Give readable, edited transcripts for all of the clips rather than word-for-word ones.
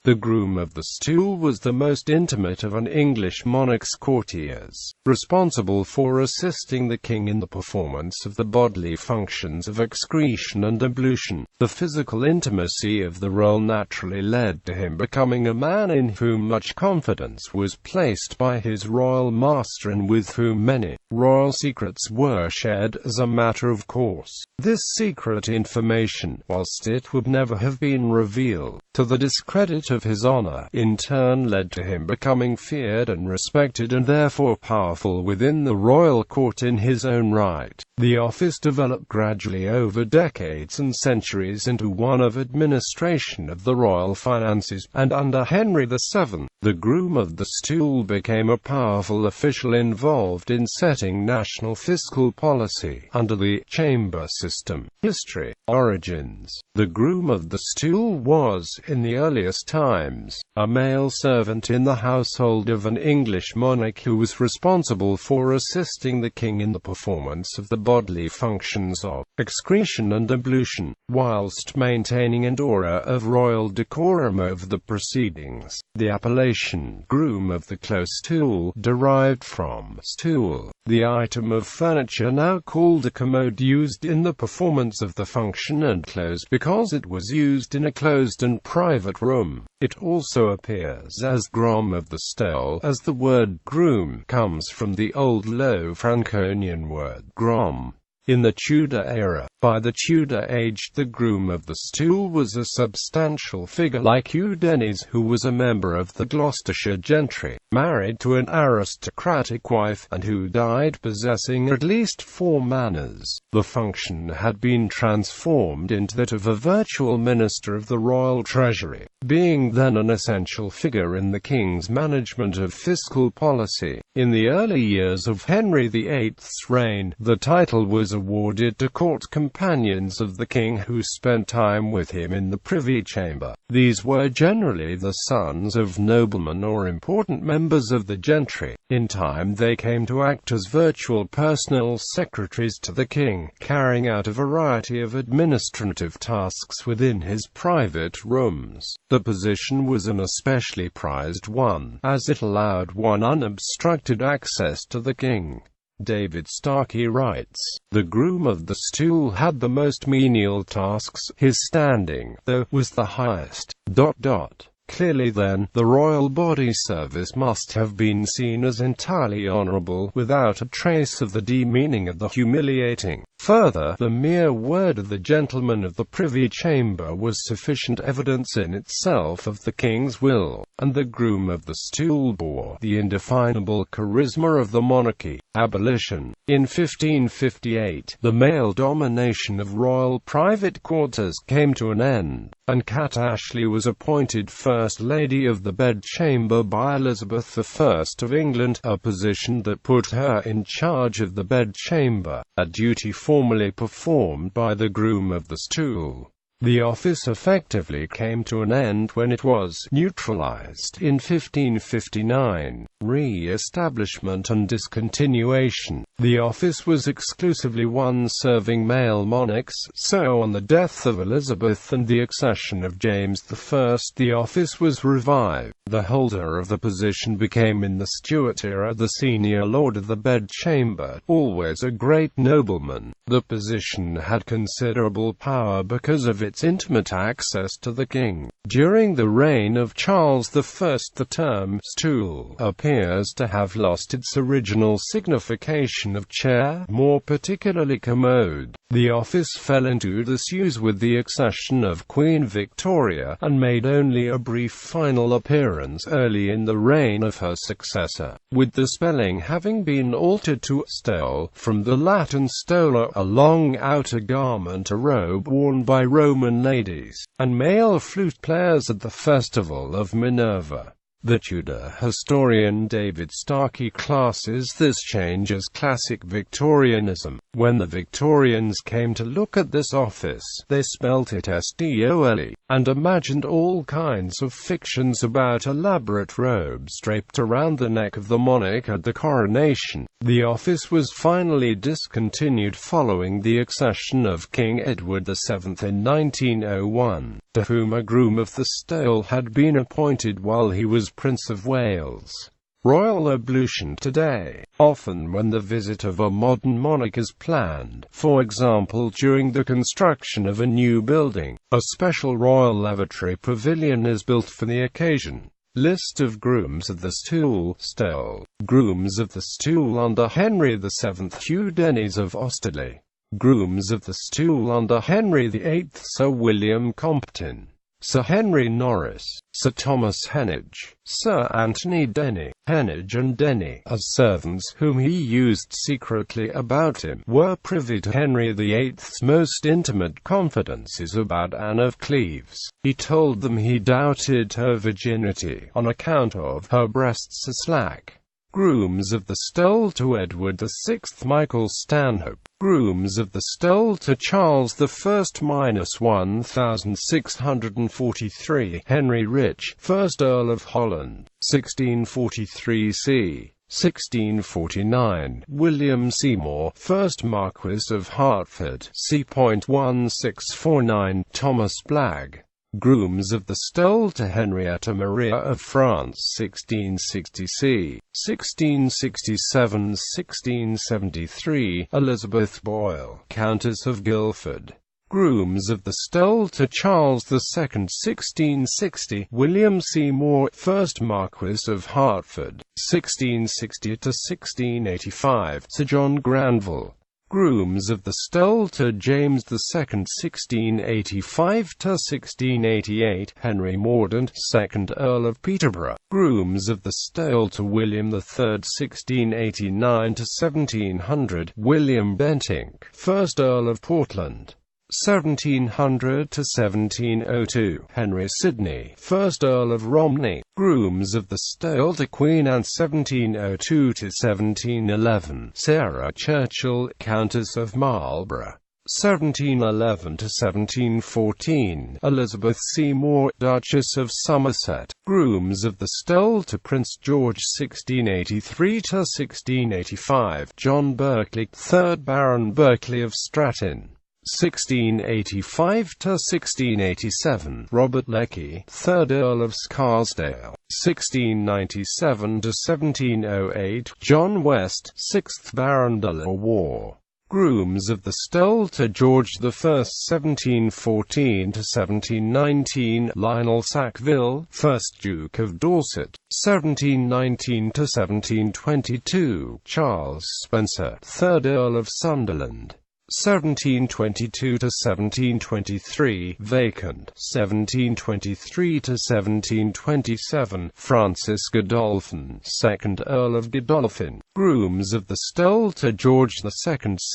The groom of the stool was the most intimate of an English monarch's courtiers, responsible for assisting the king in the performance of the bodily functions of excretion and ablution. The physical intimacy of the role naturally led to him becoming a man in whom much confidence was placed by his royal master and with whom many royal secrets were shared as a matter of course. This secret information, whilst it would never have been revealed, to the discredit of his honor, in turn led to him becoming feared and respected and therefore powerful within the royal court in his own right. The office developed gradually over decades and centuries into one of administration of the royal finances, and under Henry VII, the groom of the stool became a powerful official involved in setting national fiscal policy under the chamber system. History. Origins. The groom of the stool was, in the earliest times, a male servant in the household of an English monarch who was responsible for assisting the king in the performance of the bodily functions of excretion and ablution, whilst maintaining an aura of royal decorum over the proceedings. The appellation groom of the close stool derived from stool, the item of furniture now called a commode used in the performance of the function, and close because it was used in a closed and private room. It also appears as Groom of the stool, as the word groom comes from the Old Low Franconian word grom. In the Tudor era, by the Tudor age, the groom of the stool was a substantial figure like Hugh Denys, who was a member of the Gloucestershire gentry, married to an aristocratic wife, and who died possessing at least 4 manors. The function had been transformed into that of a virtual minister of the royal treasury, being then an essential figure in the king's management of fiscal policy. In the early years of Henry VIII's reign, the title was awarded to court companions of the king who spent time with him in the privy chamber. These were generally the sons of noblemen or important members of the gentry. In time they came to act as virtual personal secretaries to the king, carrying out a variety of administrative tasks within his private rooms. The position was an especially prized one, as it allowed one unobstructed access to the king. David Starkey writes, "The groom of the stool had the most menial tasks. His standing, though, was the highest. Clearly then, the royal body service must have been seen as entirely honourable, without a trace of the demeaning of the humiliating. Further, the mere word of the gentleman of the privy chamber was sufficient evidence in itself of the king's will, and the groom of the stool bore the indefinable charisma of the monarchy." Abolition. In 1558, the male domination of royal private quarters came to an end, and Cat Ashley was appointed First Lady of the Bedchamber by Elizabeth I of England, a position that put her in charge of the bedchamber, a duty formerly performed by the groom of the stool. The office effectively came to an end when it was neutralized in 1559. Re-establishment and discontinuation. The office was exclusively one serving male monarchs, so on the death of Elizabeth and the accession of James I, the office was revived. The holder of the position became in the Stuart era the senior lord of the bedchamber, always a great nobleman. The position had considerable power because of its intimate access to the king. During the reign of Charles I, the term stool appears to have lost its original signification of chair, more particularly commode. The office fell into disuse with the accession of Queen Victoria, and made only a brief final appearance early in the reign of her successor, with the spelling having been altered to stole, from the Latin stola, a long outer garment, a robe worn by Roman ladies and male flute players at the festival of Minerva. The Tudor historian David Starkey classes this change as classic Victorianism. When the Victorians came to look at this office, they spelt it S-T-O-L-E, and imagined all kinds of fictions about elaborate robes draped around the neck of the monarch at the coronation. The office was finally discontinued following the accession of King Edward VII in 1901, to whom a groom of the Stool had been appointed while he was Prince of Wales. Royal ablution today. Often when the visit of a modern monarch is planned, for example during the construction of a new building, a special royal lavatory pavilion is built for the occasion. List of grooms of the Stool. Grooms of the Stool under Henry VII. Hugh Denys of Osterley. Grooms of the Stool under Henry VIII. Sir William Compton, Sir Henry Norris, Sir Thomas Heneage, Sir Anthony Denny. Heneage and Denny, as servants whom he used secretly about him, were privy to Henry VIII's most intimate confidences about Anne of Cleves. He told them he doubted her virginity on account of her breasts slack. Grooms of the Stool to Edward VI. Michael Stanhope. Grooms of the Stool to Charles I (1643). Henry Rich, 1st Earl of Holland, 1643 c. 1649. William Seymour, 1st Marquis of Hertford, c.1649. Thomas Blagge. Grooms of the Stool to Henrietta Maria of France, 1660 c. 1667–1673. Elizabeth Boyle, Countess of Guildford. Grooms of the Stool to Charles II, 1660. William Seymour, 1st Marquis of Hertford, 1660–1685. Sir John Granville. Grooms of the Stool to James II, 1685–1688. Henry Mordaunt, 2nd Earl of Peterborough. Grooms of the Stool to William III, 1689–1700. William Bentinck, 1st Earl of Portland, 1700–1702. Henry Sidney, 1st Earl of Romney. Grooms of the Stool to Queen Anne, 1702–1711. Sarah Churchill, Countess of Marlborough, 1711–1714. Elizabeth Seymour, Duchess of Somerset. Grooms of the Stool to Prince George, 1683–1685. John Berkeley, 3rd Baron Berkeley of Stratton, 1685–1687. Robert Lecky, 3rd Earl of Scarsdale, 1697–1708. John West, 6th Baron de la Warr. Grooms of the Stool to George I, 1714–1719. Lionel Sackville, 1st Duke of Dorset, 1719–1722. Charles Spencer, 3rd Earl of Sunderland, 1722–1723. Vacant, 1723–1727. Francis Godolphin, 2nd Earl of Godolphin. Grooms of the Stool to George II,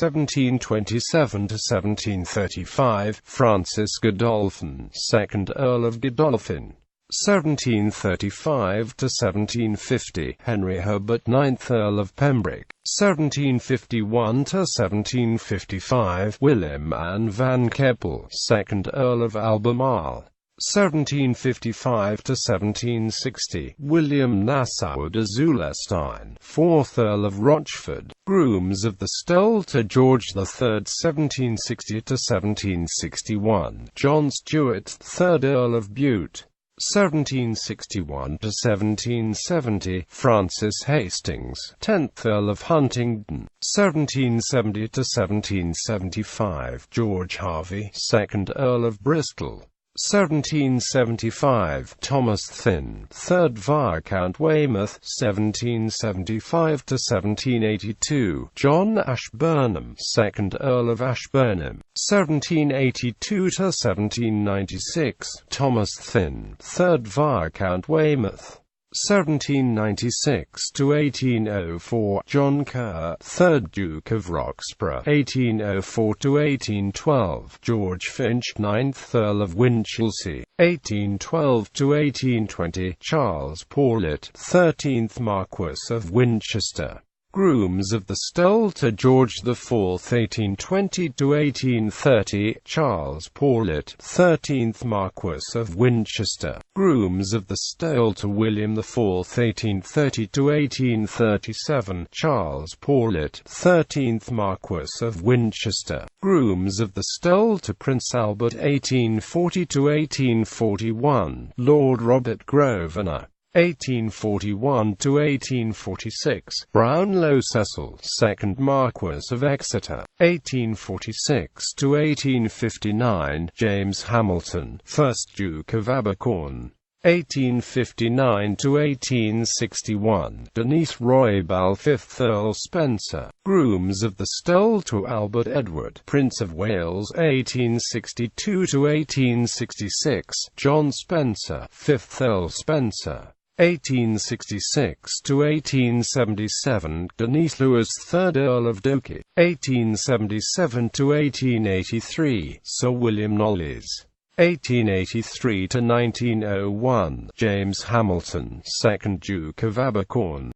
1727–1735. Francis Godolphin, 2nd Earl of Godolphin, 1735–1750. Henry Herbert, 9th Earl of Pembroke, 1751–1755. Willem Anne van Keppel, 2nd Earl of Albemarle, 1755–1760. William Nassau de Zulestein, 4th Earl of Rochford. Grooms of the Stool to George III, 1760–1761. John Stuart, 3rd Earl of Bute, 1761–1770. Francis Hastings, 10th Earl of Huntingdon, 1770–1775. George Harvey, 2nd Earl of Bristol, 1775. Thomas Thynne, 3rd Viscount Weymouth, 1775–1782. John Ashburnham, 2nd Earl of Ashburnham, 1782–1796. Thomas Thynne, 3rd Viscount Weymouth, 1796 to 1804, John Kerr, 3rd Duke of Roxburgh, 1804 to 1812, George Finch, 9th Earl of Winchelsea, 1812 to 1820, Charles Paulet, 13th Marquess of Winchester. Grooms of the Stool to George IV, 1820 to 1830, Charles Paulet, 13th Marquess of Winchester. Grooms of the Stool to William IV, 1830 to 1837, Charles Paulet, 13th Marquess of Winchester. Grooms of the Stool to Prince Albert, 1840 to 1841, Lord Robert Grosvenor, 1841 to 1846, Brownlow Cecil, 2nd Marquess of Exeter, 1846 to 1859, James Hamilton, 1st Duke of Abercorn, 1859 to 1861, Denise Roybal, 5th Earl Spencer. Grooms of the Stool to Albert Edward, Prince of Wales, 1862 to 1866, John Spencer, 5th Earl Spencer, 1866 to 1877, Denise Lewis, 3rd Earl of Dokie, 1877 to 1883, Sir William Knollys, 1883 to 1901, James Hamilton, 2nd Duke of Abercorn.